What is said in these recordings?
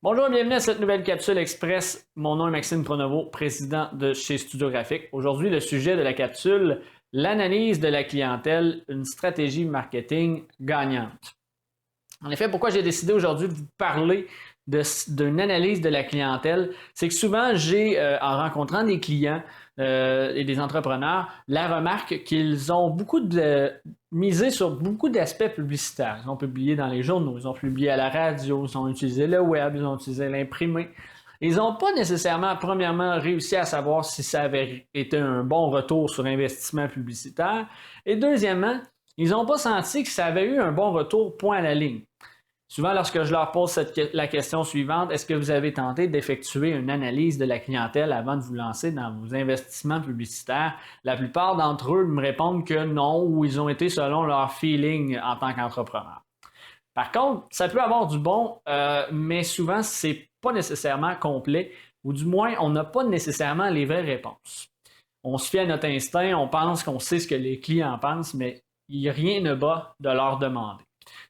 Bonjour et bienvenue à cette nouvelle capsule express. Mon nom est Maxime Pronovo, président de chez Studio Graphique. Aujourd'hui, le sujet de la capsule, l'analyse de la clientèle, une stratégie marketing gagnante. En effet, pourquoi j'ai décidé aujourd'hui de vous parler d'une analyse de la clientèle, c'est que souvent, en rencontrant des clients et des entrepreneurs, la remarque qu'ils ont misé sur beaucoup d'aspects publicitaires. Ils ont publié dans les journaux, ils ont publié à la radio, ils ont utilisé le web, ils ont utilisé l'imprimé. Ils n'ont pas nécessairement, premièrement, réussi à savoir si ça avait été un bon retour sur investissement publicitaire. Et deuxièmement, ils n'ont pas senti que ça avait eu un bon retour point à la ligne. Souvent, lorsque je leur pose la question suivante, est-ce que vous avez tenté d'effectuer une analyse de la clientèle avant de vous lancer dans vos investissements publicitaires? La plupart d'entre eux me répondent que non, ou ils ont été selon leur feeling en tant qu'entrepreneur. Par contre, ça peut avoir du bon, mais souvent, c'est pas nécessairement complet, ou du moins, on n'a pas nécessairement les vraies réponses. On se fie à notre instinct, on pense qu'on sait ce que les clients pensent, mais rien ne bat de leur demander.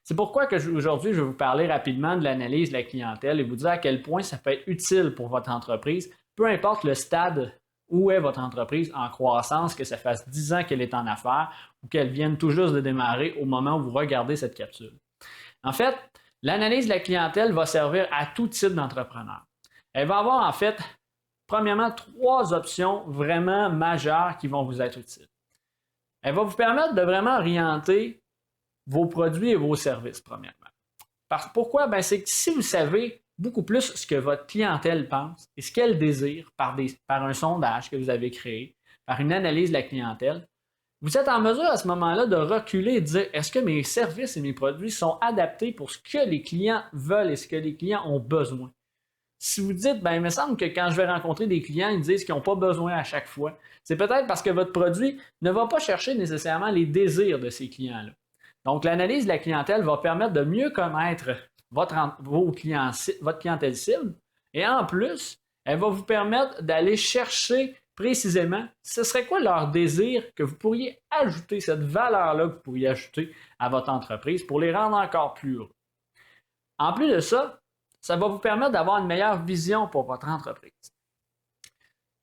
C'est pourquoi aujourd'hui, je vais vous parler rapidement de l'analyse de la clientèle et vous dire à quel point ça peut être utile pour votre entreprise, peu importe le stade où est votre entreprise en croissance, que ça fasse 10 ans qu'elle est en affaires ou qu'elle vienne tout juste de démarrer au moment où vous regardez cette capsule. En fait, l'analyse de la clientèle va servir à tout type d'entrepreneur. Elle va avoir en fait, premièrement, 3 options vraiment majeures qui vont vous être utiles. Elle va vous permettre de vraiment orienter vos produits et vos services, premièrement. Pourquoi? C'est que si vous savez beaucoup plus ce que votre clientèle pense et ce qu'elle désire par un sondage que vous avez créé, par une analyse de la clientèle, vous êtes en mesure à ce moment-là de reculer et de dire est-ce que mes services et mes produits sont adaptés pour ce que les clients veulent et ce que les clients ont besoin. Si vous dites, il me semble que quand je vais rencontrer des clients, ils disent qu'ils n'ont pas besoin à chaque fois, c'est peut-être parce que votre produit ne va pas chercher nécessairement les désirs de ces clients-là. Donc, l'analyse de la clientèle va permettre de mieux connaître votre clientèle cible et en plus, elle va vous permettre d'aller chercher précisément ce serait quoi leur désir que vous pourriez ajouter, cette valeur-là que vous pourriez ajouter à votre entreprise pour les rendre encore plus heureux. En plus de ça, ça va vous permettre d'avoir une meilleure vision pour votre entreprise.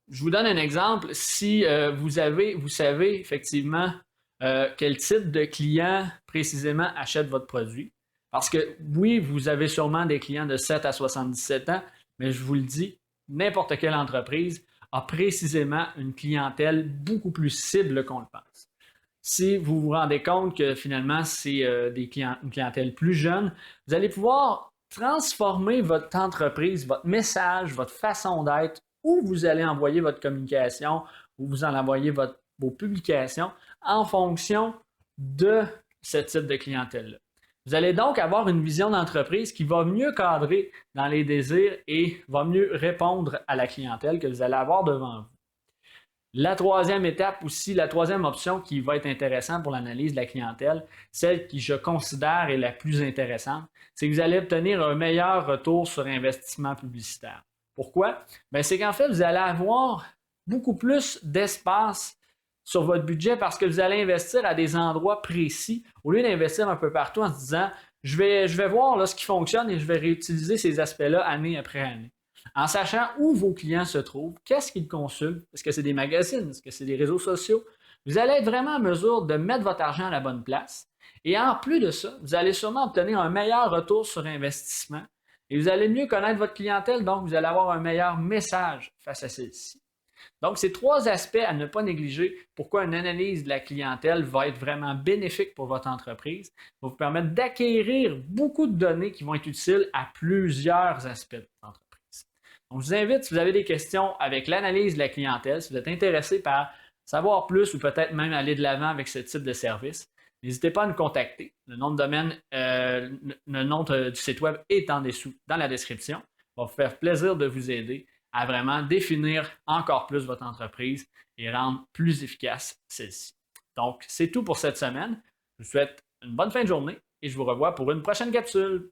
Je vous donne un exemple. Si vous savez effectivement quel type de client précisément achète votre produit. Parce que oui, vous avez sûrement des clients de 7 à 77 ans, mais je vous le dis, n'importe quelle entreprise a précisément une clientèle beaucoup plus cible qu'on le pense. Si vous vous rendez compte que finalement c'est une clientèle plus jeune, vous allez pouvoir transformer votre entreprise, votre message, votre façon d'être, où vous allez envoyer votre communication, où vous allez envoyer vos publications en fonction de ce type de clientèle-là. Vous allez donc avoir une vision d'entreprise qui va mieux cadrer dans les désirs et va mieux répondre à la clientèle que vous allez avoir devant vous. La troisième étape aussi, la troisième option qui va être intéressante pour l'analyse de la clientèle, celle qui je considère est la plus intéressante, c'est que vous allez obtenir un meilleur retour sur investissement publicitaire. Pourquoi? C'est qu'en fait, vous allez avoir beaucoup plus d'espace sur votre budget parce que vous allez investir à des endroits précis au lieu d'investir un peu partout en se disant je vais voir là, ce qui fonctionne et je vais réutiliser ces aspects-là année après année. En sachant où vos clients se trouvent, qu'est-ce qu'ils consultent, est-ce que c'est des magazines, est-ce que c'est des réseaux sociaux, vous allez être vraiment en mesure de mettre votre argent à la bonne place et en plus de ça, vous allez sûrement obtenir un meilleur retour sur investissement et vous allez mieux connaître votre clientèle, donc vous allez avoir un meilleur message face à celle-ci. Donc, c'est 3 aspects à ne pas négliger. Pourquoi une analyse de la clientèle va être vraiment bénéfique pour votre entreprise, va vous permettre d'acquérir beaucoup de données qui vont être utiles à plusieurs aspects de votre entreprise. Donc, je vous invite, si vous avez des questions avec l'analyse de la clientèle, si vous êtes intéressé par savoir plus ou peut-être même aller de l'avant avec ce type de service, n'hésitez pas à nous contacter. Le nom de domaine, le nom du site web est en dessous dans la description. Ça va vous faire plaisir de vous aider à vraiment définir encore plus votre entreprise et rendre plus efficace celle-ci. Donc, c'est tout pour cette semaine. Je vous souhaite une bonne fin de journée et je vous revois pour une prochaine capsule.